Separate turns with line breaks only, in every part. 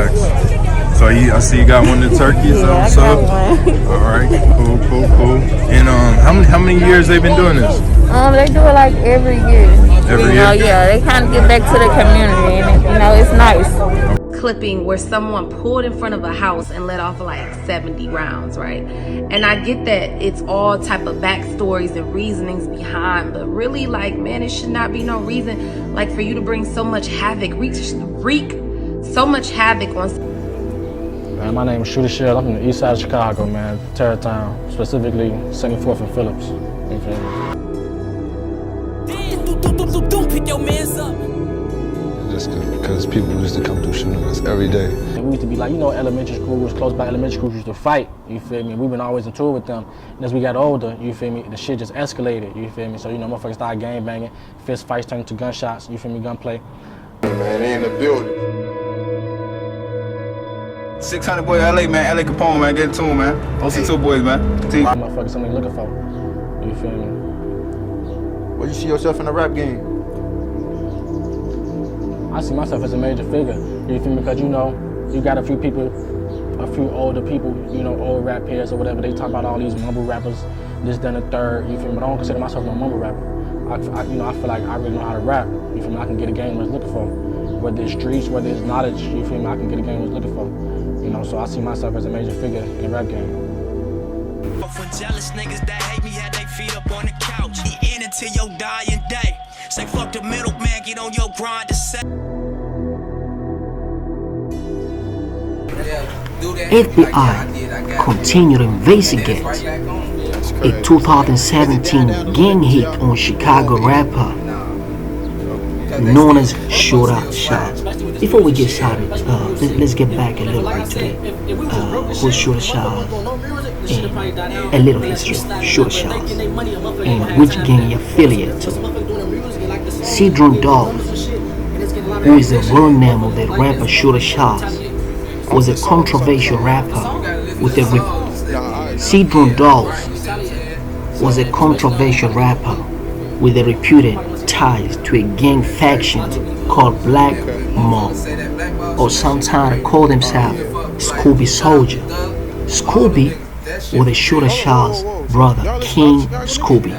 Facts. So I see you got one of the turkeys.
Yeah, I got one.
All right, cool. And how many years they been doing this?
They do it like every year.
Every year?
Yeah, they kind of give back to the community, and it's nice.
Clipping where someone pulled in front of a house and let off like 70 rounds, right? And I get that it's all type of backstories and reasonings behind, but really, like, man, it should not be no reason like for you to bring so much havoc, wreak so much havoc on.
Man, my name is Shootashellz. I'm from the east side of Chicago, man, Terrytown, specifically 2nd, 4th, and Phillips. You feel me?
Don't pick your mans up.
Just because people used to come through shooting us every day.
We used to be like, elementary schools, close by elementary schools used to fight, you feel me? We've been always in tour with them. And as we got older, you feel me, the shit just escalated, you feel me? So, motherfuckers started gang banging, fist fights turned to gunshots, you feel me, gunplay.
Man, they in the building.
600 boy, LA, man. LA Capone, man. Get it to him, man. OC2 boys, man.
Motherfuckers, something looking for, you feel me?
Where you see yourself in the rap game?
I see myself as a major figure, you feel me? Because you got a few people, a few older people, old rap peers or whatever, they talk about all these mumble rappers, this, then, the third, you feel me? But I don't consider myself no mumble rapper. I feel like I really know how to rap, you feel me? I can get a game what it's looking for. Whether it's streets, whether it's knowledge, you feel me? I can get a game what it's looking for. So I see myself as a major figure in the rap game.
For jealous niggas that hate me, had they feet up on the couch. In until your dying day. Say fuck the middleman, get on your grind to set.
FBI continue to investigate a 2017 gang hit on Chicago rapper known as Shootashellz. Before we get started, let's get back a little bit to who's Shootashellz and a little history of Shootashellz and which gang you affiliate to. Dogs, who is the real name of the rapper Shootashellz, was a controversial rapper with a reputed ties to a gang faction called Black Mob, or sometimes call themselves Scooby Soldier. Scooby was the Shootashellz brother, King Scooby.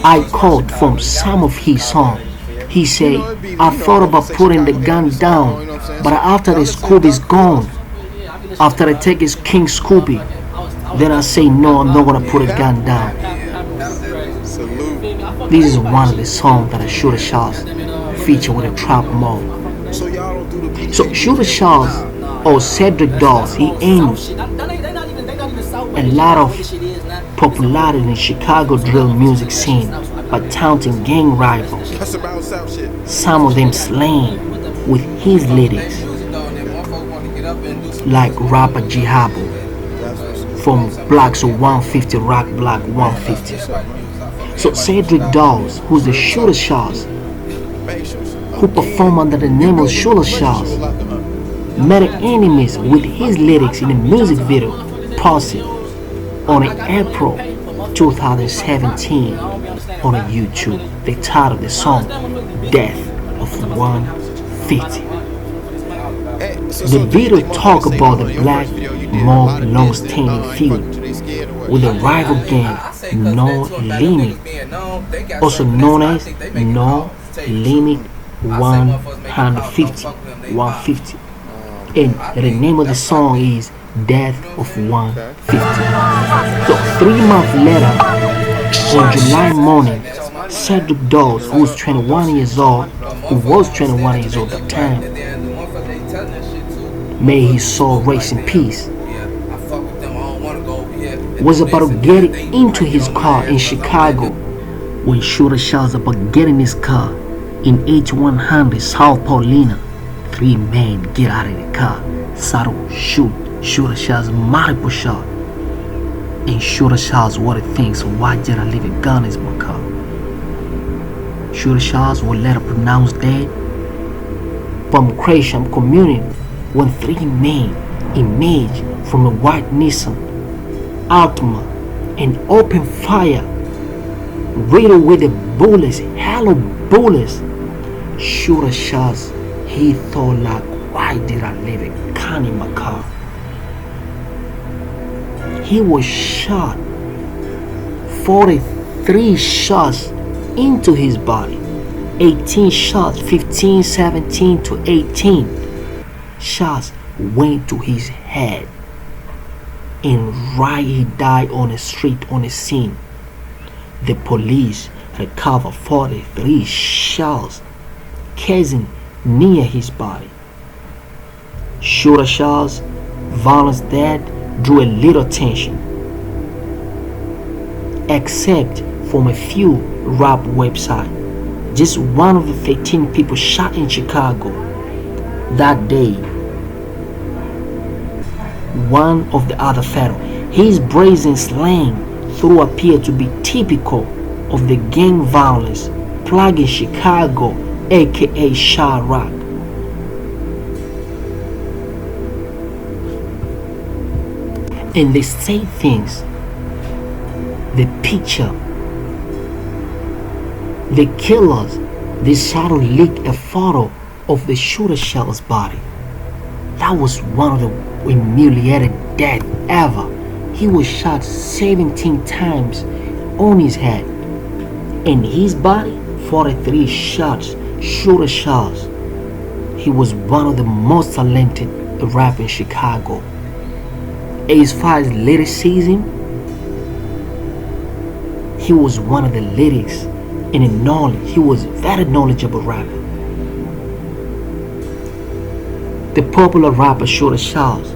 I quote from some of his songs. He said, I thought about putting the gun down, but after the Scooby's gone, after I take his King Scooby, then I say, no, I'm not gonna put a gun down. This is one of the songs that Shootashellz featured with a trap mob. So Shootashellz or Cedric Dogs, he aimed a lot of popularity in the Chicago drill music scene by taunting gang rivals, some of them slain with his lyrics, like rapper Jihabo from Blacks of 150, Rock Block 150. So Cedric Dogs, who's the Shootashellz, who performed under the name of Shootashellz, made enemies with his lyrics in a music video posted on April 2017 on YouTube. The title of the song, Death of 150. The video talk about the Black Mob long-standing feud with the rival gang No Limit, also known as No Limit 150. And the name of the song is Death of 150. So 3 months later, on July morning, Cedric Dogs, who was 21 years old at the time, may his soul rest in peace, was about to get into his car in Chicago when Shootashellz about getting his car in H100 South Paulina. 3 men get out of the car, start to shoot Shootashellz multiple shot, and Shootashellz what he thinks, why did I leave a gun in my car? Shootashellz was later pronounced dead. From Christian community when 3 men emerged from a white Nissan Altima and opened fire riddled with the bullets, hollow bullets. Shootashellz, he thought like why did I leave a gun in my car? He was shot 43 shots into his body. 18 shots, 15, 17 to 18 shots went to his head. And right he died on the street, on the scene. The police recovered 43 shells casing near his body. Shootashellz violence death drew a little attention, except from a few rap websites. Just one of the 13 people shot in Chicago that day, one of the other federal. His brazen slang through appeared to be typical of the gang violence plaguing Chicago, aka Chirac. And they say things, the picture, the killers, they suddenly leaked a photo of the Shootashellz body. That was one of the humiliated deaths ever. He was shot 17 times on his head. And his body, 43 shots, Shootashellz. He was one of the most talented rappers in Chicago. As far as lyricism, he was one of the lyrics and in knowledge. He was very knowledgeable rapper. The popular rapper Shootashellz,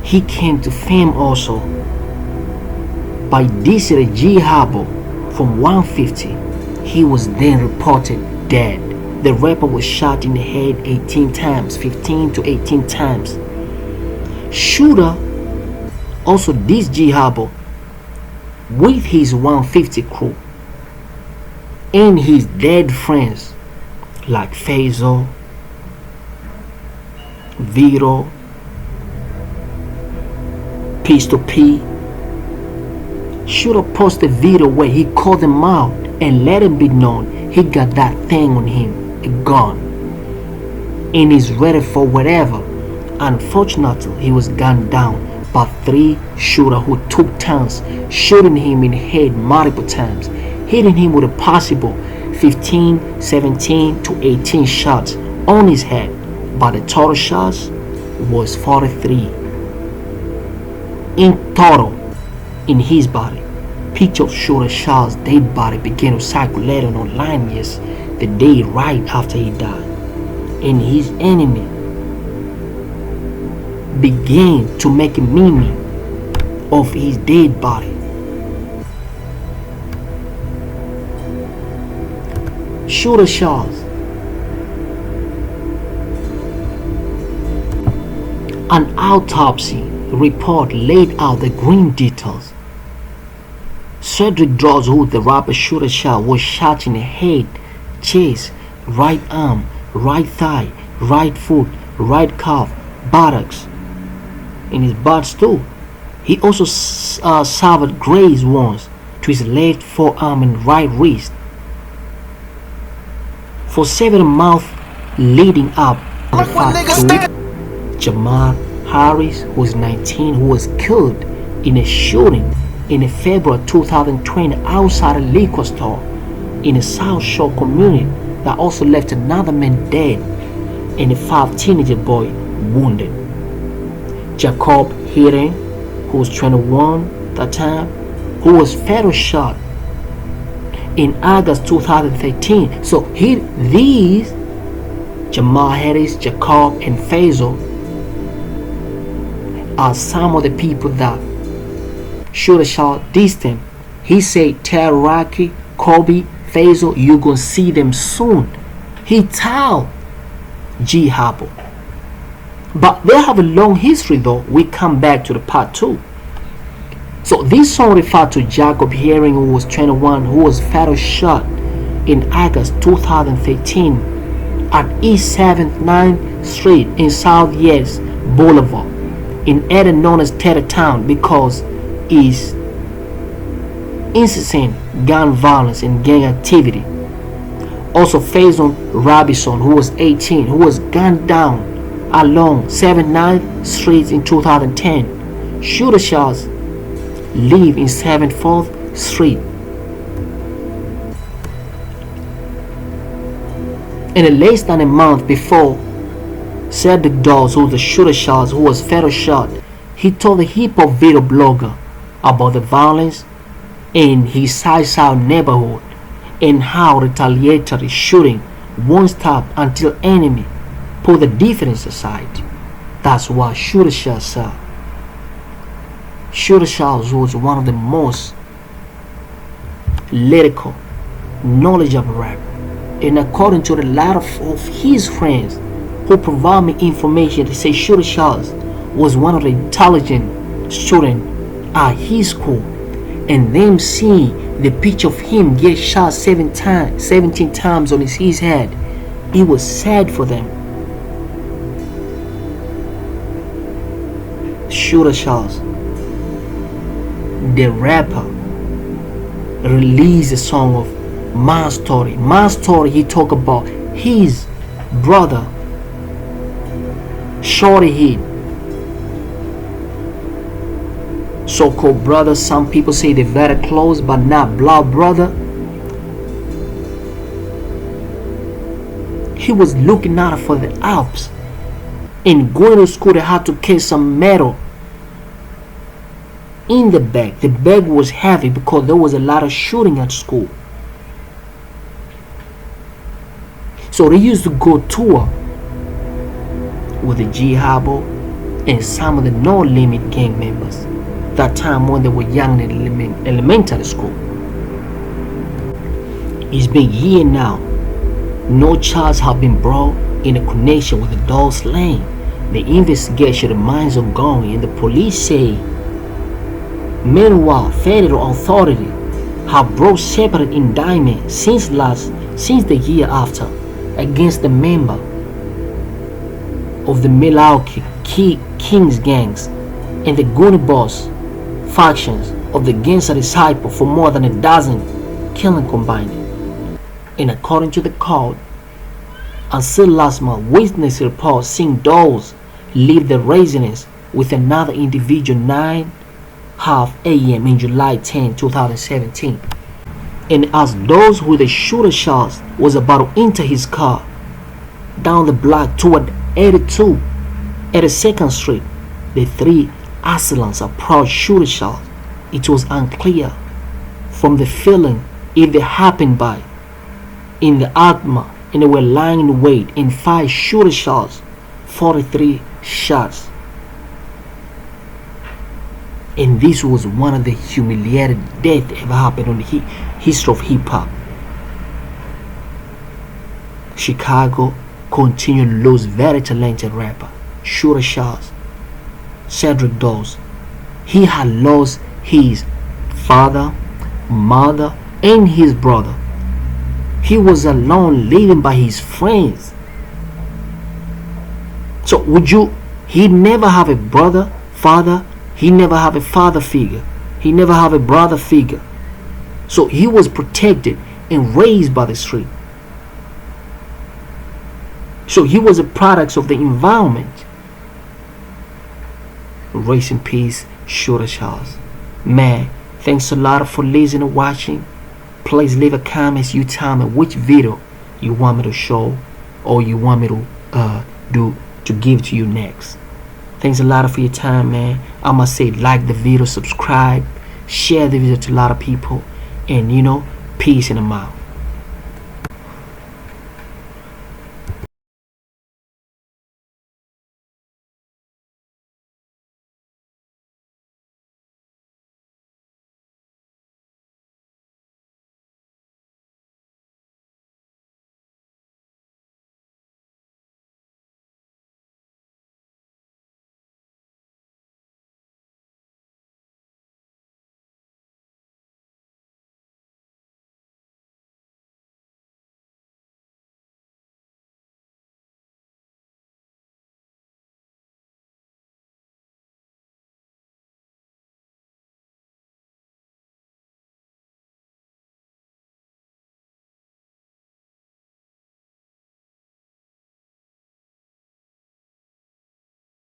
he came to fame also by dissing G Habo from 150. He was then reported dead. The rapper was shot in the head 18 times, 15 to 18 times. SHOOTA also dissed G Habo with his 150 crew and his dead friends like Faisal, Vito, Pistol P. SHOOTA posted a video where he called them out and let it be known he got that thing on him, a gun, and is ready for whatever. Unfortunately, he was gunned down by 3 shooters who took turns shooting him in the head multiple times, hitting him with a possible 15, 17 to 18 shots on his head, but the total shots was 43 in total in his body. Picture of Shootashellz's dead body began to circulate online the day right after he died, and his enemy began to make a meme of his dead body. Shootashellz. An autopsy report laid out the grim details. Cedric Draws, who the rapper Shootashellz, was shot in the head, chest, right arm, right thigh, right foot, right calf, buttocks, in his butt too. He also suffered graze wounds to his left forearm and right wrist. For several months leading up to the fact, Jamal Harris, who was 19, who was killed in a shooting in February 2020 outside a liquor store in a South Shore community, that also left another man dead and a 5 teenager boy wounded. Jacob Hiren, who was 21 at that time, who was fatal shot in August 2013. So these Jamal Harris, Jacob, and Faisal are some of the people that Shootashellz dissed them. He said, tell Rocky, Kobe, Faisal, you gonna see them soon. He told G Habo. But they have a long history though. We come back to the part 2. So this song referred to Jacob Herring, who was 21, who was fatal shot in August 2013 at East 7th 9th Street in Southeast Boulevard in area known as Terror Town because is incessant gun violence and gang activity. Also Faison Robinson, who was 18, who was gunned down along 79th Street in 2010. Shootashellz live in 74th Street. And less than a month before, Cedric Dawes, who was the Shootashellz, who was fatal shot, he told the hip-hop video blogger about the violence in his South neighborhood and how retaliatory shooting won't stop until enemy put the difference aside. That's what Shootashellz said. Shootashellz was one of the most lyrical, knowledgeable rapper, and according to a lot of his friends who provide me information, they say Shootashellz was one of the intelligent students at his school, and them seeing the picture of him get shot 17 times on his head, it was sad for them. Shootashellz, the rapper, released a song of My Story. My Story, he talk about his brother Shorty hit. So-called brother, some people say they're very close but not blood brother. He was looking out for the Alps, and going to school they had to carry some metal in the bag. The bag was heavy because there was a lot of shooting at school. So they used to go tour with the G Habo and some of the No Limit gang members. That time when they were young in elementary school. It's been a year now. No charges have been brought in a connection with the Dawes slaying. The investigation remains ongoing, and the police say, meanwhile, federal authorities have brought separate indictments since the year after against the member of the Milwaukee Kings gangs and the Goonie Boss factions of the gangster disciple for more than a dozen killings combined. And according to the court, until last month, witness reports seeing Dawes leave the residence with another individual 9:30 a.m. in July 10, 2017. And as Dawes with the Shootashellz was about to enter his car down the block toward 82 82nd Street, the three assailants approached Shootashellz. It was unclear from the feeling if they happened by in the Atma, and they were lying in wait and fired Shootashellz 43 shots. And this was one of the humiliating deaths ever happened on the history of hip-hop. Chicago continued to lose very talented rapper Shootashellz. Cedric Dawes, he had lost his father, mother, and his brother. He was alone, living by his friends. So he never have a brother, father, he never have a father figure, he never have a brother figure. So he was protected and raised by the street. So he was a product of the environment. Rest in peace, Shootashellz. Man, thanks a lot for listening and watching. Please leave a comment, you tell me which video you want me to show or you want me to give to you next. Thanks a lot for your time, man. I must say, like the video, subscribe, share the video to a lot of people, and peace in the mouth.